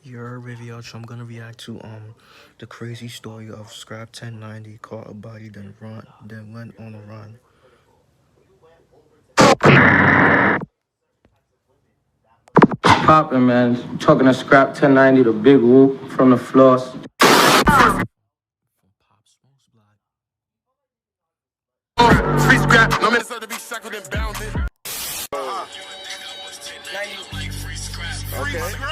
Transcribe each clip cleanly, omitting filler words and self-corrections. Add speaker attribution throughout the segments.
Speaker 1: Your review, so I'm gonna react to the crazy story of Scrap 1090 caught a body then went on a run.
Speaker 2: Poppin', man. Talking to Scrap 1090, the big whoop from the floss.
Speaker 1: From Pop Smoke's block.
Speaker 3: Free scrap, no minutes to be shackled and bounded. Free scrap.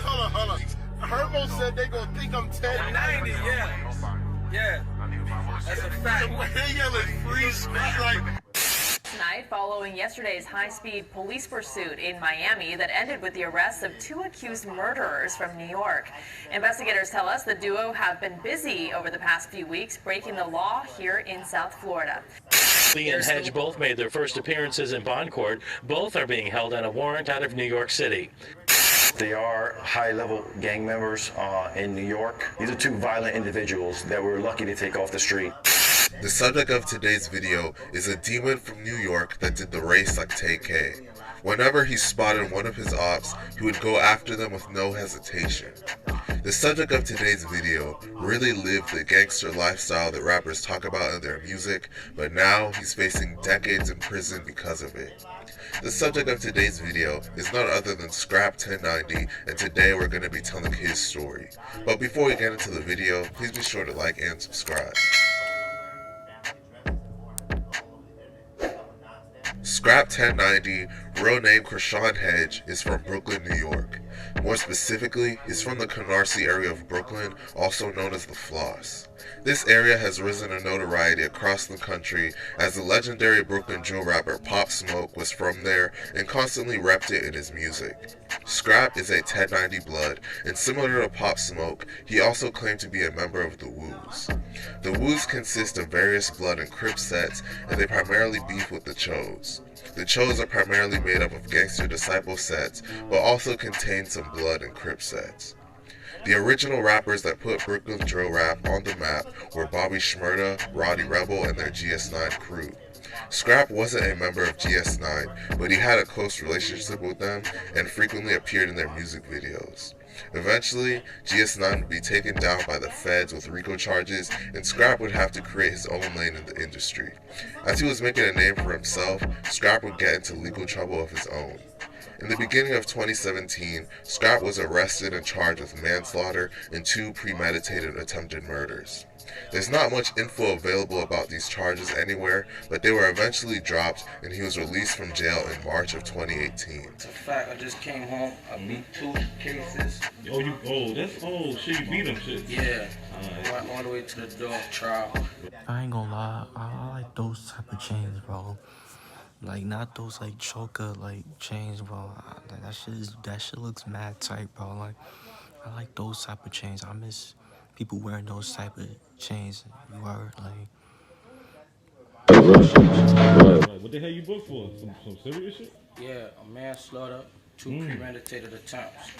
Speaker 3: Hold on. Herbo said they gonna think I'm 1090, yeah. Yeah. That's a fact. They yelling free scrap like.
Speaker 4: Night following yesterday's high-speed police pursuit in Miami that ended with the arrest of two accused murderers from New York. Investigators tell us the duo have been busy over the past few weeks breaking the law here in South Florida.
Speaker 5: Lee and Hedge both made their first appearances in bond court. Both are being held on a warrant out of New York City.
Speaker 6: They are high-level gang members in New York. These are two violent individuals that we're lucky to take off the street.
Speaker 7: The subject of today's video is a demon from New York that did the race like Tay-K. Whenever he spotted one of his ops, he would go after them with no hesitation. The subject of today's video really lived the gangster lifestyle that rappers talk about in their music, but now he's facing decades in prison because of it. The subject of today's video is none other than SKRAP 1090, and today we're going to be telling his story. But before we get into the video, please be sure to like and subscribe. SKRAP 1090, real name Krishan Hedge, is from Brooklyn, New York. More specifically, he's from the Canarsie area of Brooklyn, also known as the Floss. This area has risen in notoriety across the country as the legendary Brooklyn drill rapper Pop Smoke was from there and constantly repped it in his music. SKRAP is a 1090 blood, and similar to Pop Smoke, he also claimed to be a member of the Woos. The Woos consist of various blood and Crip sets, and they primarily beef with the Chos. The Chos are primarily made up of Gangster Disciple sets, but also contain some blood and Crip sets. The original rappers that put Brooklyn drill rap on the map were Bobby Shmurda, Roddy Rebel, and their GS9 crew. SKRAP wasn't a member of GS9, but he had a close relationship with them and frequently appeared in their music videos. Eventually, GS9 would be taken down by the feds with RICO charges, and SKRAP would have to create his own lane in the industry. As he was making a name for himself, SKRAP would get into legal trouble of his own. In the beginning of 2017, SKRAP was arrested and charged with manslaughter and 2 premeditated attempted murders. There's not much info available about these charges anywhere, but they were eventually dropped and he was released from jail in March of 2018.
Speaker 2: It's a fact. I just came home. I beat 2 cases.
Speaker 8: Shit, you beat him, shit.
Speaker 2: Yeah. Went all the way to the dog trial.
Speaker 1: I ain't gonna lie, I like those type of chains, bro. Like not those like choker like chains, bro. That shit looks mad tight, bro. Like I like those type of chains. I miss people wearing those type of chains. You are like.
Speaker 8: What the hell you booked for? Some serious shit?
Speaker 2: Yeah, a manslaughter, 2 premeditated attempts.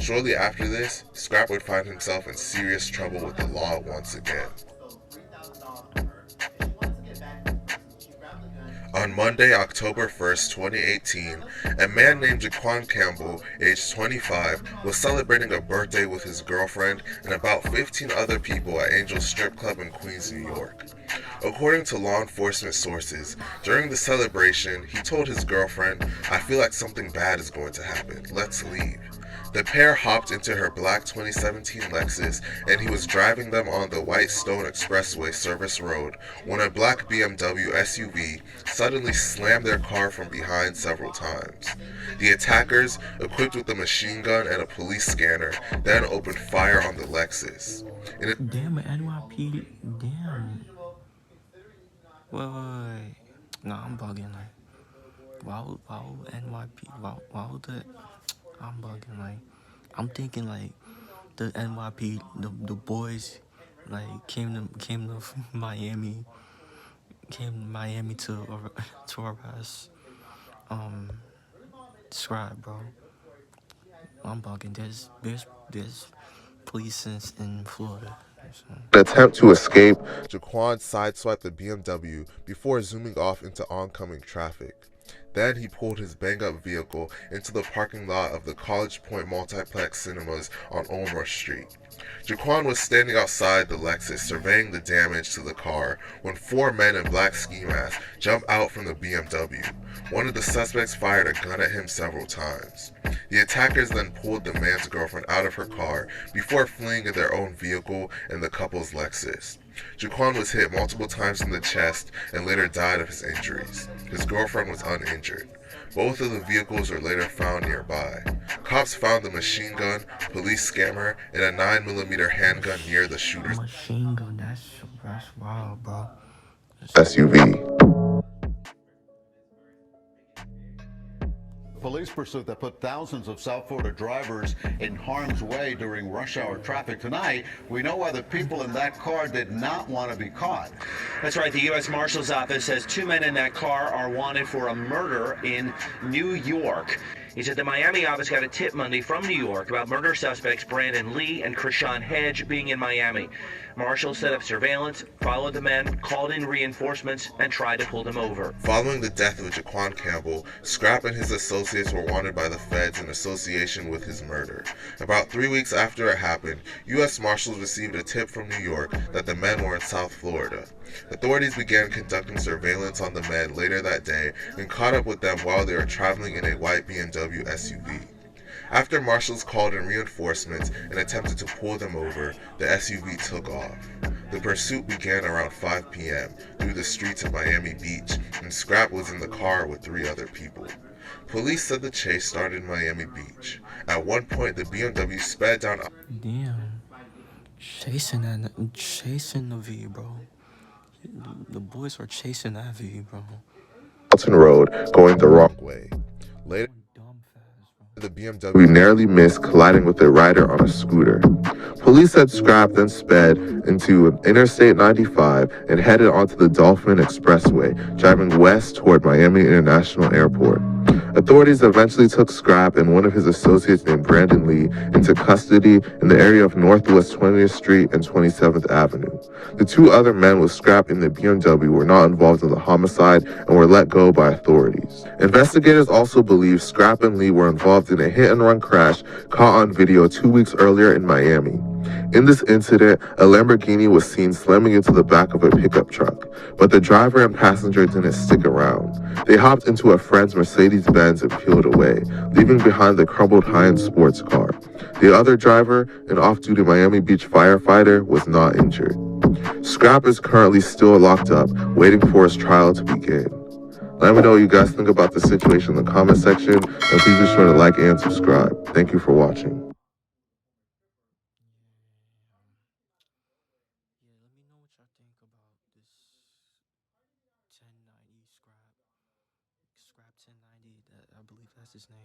Speaker 7: Shortly after this, SKRAP would find himself in serious trouble with the law once again. On Monday, October 1st, 2018, a man named Jaquan Campbell, aged 25, was celebrating a birthday with his girlfriend and about 15 other people at Angel's Strip Club in Queens, New York. According to law enforcement sources, during the celebration, he told his girlfriend, "I feel like something bad is going to happen. Let's leave." The pair hopped into her black 2017 Lexus, and he was driving them on the Whitestone Expressway Service Road when a black BMW SUV suddenly slammed their car from behind several times. The attackers, equipped with a machine gun and a police scanner, then opened fire on the Lexus.
Speaker 1: Damn, an NYP. Damn. Wait. Nah, I'm bugging. Like, why would NYP? Why would that? I'm bugging. Like, I'm thinking like the NYP, the boys, like came to Miami, to arrest SKRAP, bro. I'm bugging. There's police in Florida.
Speaker 7: In an attempt to escape, Jaquan sideswiped the BMW before zooming off into oncoming traffic. Then he pulled his bang-up vehicle into the parking lot of the College Point Multiplex Cinemas on Ulmer Street. Jaquan was standing outside the Lexus surveying the damage to the car when four men in black ski masks jumped out from the BMW. One of the suspects fired a gun at him several times. The attackers then pulled the man's girlfriend out of her car before fleeing in their own vehicle and the couple's Lexus. Jaquan was hit multiple times in the chest and later died of his injuries. His girlfriend was uninjured. Both of the vehicles were later found nearby. Cops found the machine gun, police scammer, and a 9mm handgun near the shooter's
Speaker 1: Machine gun, that's wild, bro.
Speaker 7: SUV.
Speaker 9: Police pursuit that put thousands of South Florida drivers in harm's way during rush hour traffic tonight. We know why the people in that car did not want to be caught.
Speaker 10: That's right. The U.S. Marshal's Office says two men in that car are wanted for a murder in New York. He said the Miami office got a tip Monday from New York about murder suspects Brandon Lee and Krishan Hedge being in Miami. Marshals set up surveillance, followed the men, called in reinforcements, and tried to pull them over.
Speaker 7: Following the death of Jaquan Campbell, SKRAP and his associates were wanted by the feds in association with his murder. About 3 weeks after it happened, U.S. Marshals received a tip from New York that the men were in South Florida. Authorities began conducting surveillance on the men later that day and caught up with them while they were traveling in a white BMW SUV. After marshals called in reinforcements and attempted to pull them over, the SUV took off. The pursuit began around 5 p.m. through the streets of Miami Beach, and SKRAP was in the car with 3 other people. Police said the chase started in Miami Beach. At one point, the BMW sped down.
Speaker 1: Damn. Chasing the V, bro. The boys are chasing that V, bro.
Speaker 7: Alton Road, going the wrong way. Later, the BMW narrowly missed colliding with a rider on a scooter. Police said SKRAP then sped into Interstate 95 and headed onto the Dolphin Expressway, driving west toward Miami International Airport. Authorities eventually took SKRAP and one of his associates named Brandon Lee into custody in the area of Northwest 20th Street and 27th Avenue. The 2 other men with SKRAP in the BMW were not involved in the homicide and were let go by authorities. Investigators also believe SKRAP and Lee were involved in a hit-and-run crash caught on video 2 weeks earlier in Miami. In this incident, a Lamborghini was seen slamming into the back of a pickup truck, but the driver and passenger didn't stick around. They hopped into a friend's Mercedes-Benz and peeled away, leaving behind the crumbled high-end sports car. The other driver, an off-duty Miami Beach firefighter, was not injured. SKRAP is currently still locked up, waiting for his trial to begin. Let me know what you guys think about the situation in the comment section, and please be sure to like and subscribe. Thank you for watching.
Speaker 1: Yeah, let me know what y'all think about this 1090 SKRAP 1090. That I believe that's his name.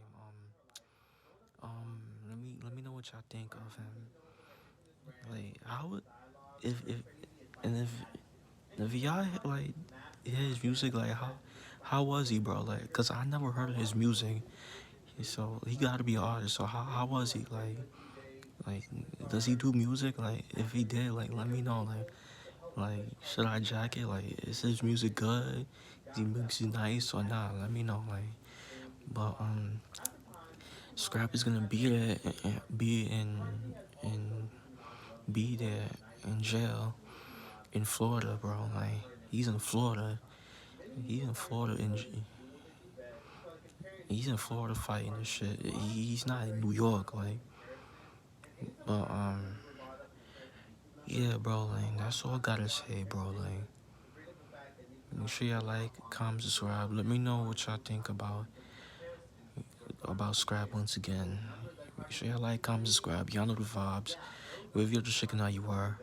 Speaker 1: Let me know what y'all think of him. Like, how would if y'all like hear his music, like how was he, bro? Like, cause I never heard of his music, so he got to be an artist. So how was he? Like, does he do music? Like, if he did, like, let me know. Like, should I jack it? Like, is his music good? Is he mixing nice or not? Let me know. Like, but SKRAP is gonna be there, be there in jail in Florida, bro. Like, he's in Florida. He's in Florida he's in Florida fighting this shit. He's not in New York, like. But yeah, bro. Like, that's all I gotta say, bro. Like, make sure y'all like, comment, subscribe. Let me know what y'all think about SKRAP once again. Make sure y'all like, comment, subscribe. Y'all know the vibes. Wherever you're just checking out, you are.